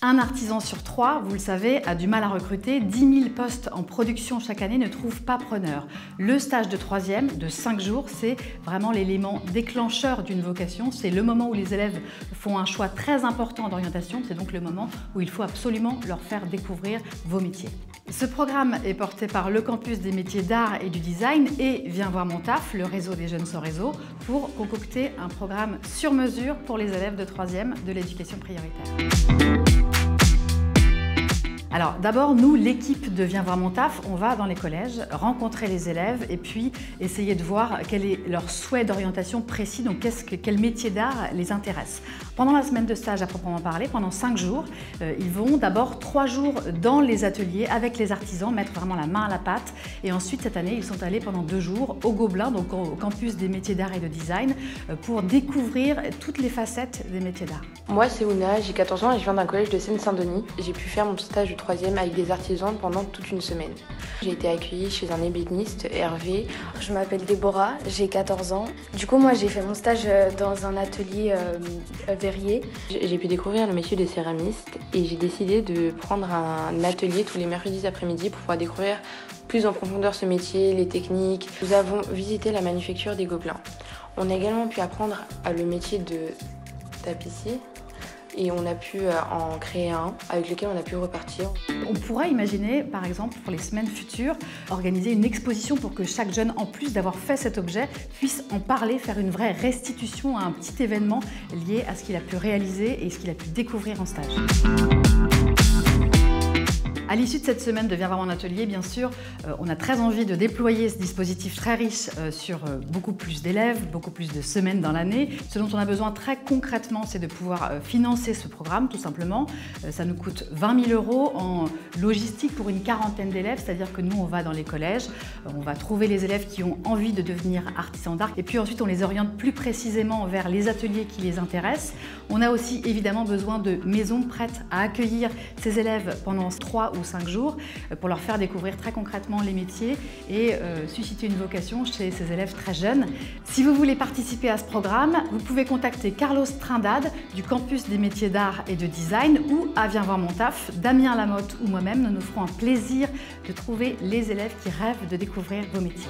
Un artisan sur 3, vous le savez, a du mal à recruter. 10 000 postes en production chaque année ne trouvent pas preneur. Le stage de 3e de 5 jours, c'est vraiment l'élément déclencheur d'une vocation. C'est le moment où les élèves font un choix très important d'orientation. C'est donc le moment où il faut absolument leur faire découvrir vos métiers. Ce programme est porté par le campus des métiers d'art et du design et Viens voir mon taf, le réseau des jeunes sans réseau, pour concocter un programme sur mesure pour les élèves de 3e de l'éducation prioritaire. Alors d'abord, nous, l'équipe de Viens voir mon taf, on va dans les collèges rencontrer les élèves et puis essayer de voir quel est leur souhait d'orientation précis, donc quel métier d'art les intéresse. Pendant la semaine de stage à proprement parler, pendant 5 jours, ils vont d'abord 3 jours dans les ateliers avec les artisans, mettre vraiment la main à la pâte. Et ensuite, cette année, ils sont allés pendant 2 jours au Gobelin, donc au campus des métiers d'art et de design, pour découvrir toutes les facettes des métiers d'art. Moi, c'est Ouna, j'ai 14 ans et je viens d'un collège de Seine-Saint-Denis. J'ai pu faire mon stage de 3e avec des artisans pendant toute une semaine. J'ai été accueillie chez un ébéniste, Hervé. Je m'appelle Déborah, j'ai 14 ans. Du coup, moi, j'ai fait mon stage dans un atelier verrier. J'ai pu découvrir le métier de céramiste et j'ai décidé de prendre un atelier tous les mercredis après-midi pour pouvoir découvrir plus en profondeur ce métier, les techniques. Nous avons visité la manufacture des Gobelins. On a également pu apprendre le métier de tapissier. Et on a pu en créer un avec lequel on a pu repartir. On pourrait imaginer, par exemple, pour les semaines futures, organiser une exposition pour que chaque jeune, en plus d'avoir fait cet objet, puisse en parler, faire une vraie restitution à un petit événement lié à ce qu'il a pu réaliser et ce qu'il a pu découvrir en stage. À l'issue de cette semaine de Viens voir mon atelier, bien sûr, on a très envie de déployer ce dispositif très riche sur beaucoup plus d'élèves, beaucoup plus de semaines dans l'année. Ce dont on a besoin très concrètement, c'est de pouvoir financer ce programme, tout simplement. Ça nous coûte 20 000 € en logistique pour une quarantaine d'élèves, c'est-à-dire que nous, on va dans les collèges, on va trouver les élèves qui ont envie de devenir artisans d'art, et puis ensuite, on les oriente plus précisément vers les ateliers qui les intéressent. On a aussi évidemment besoin de maisons prêtes à accueillir ces élèves pendant 3 ou 5 jours pour leur faire découvrir très concrètement les métiers et susciter une vocation chez ces élèves très jeunes. Si vous voulez participer à ce programme, vous pouvez contacter Carlos Trindade du campus des métiers d'art et de design ou à Viens voir mon taf, Damien Lamotte ou moi-même. Nous nous ferons un plaisir de trouver les élèves qui rêvent de découvrir vos métiers.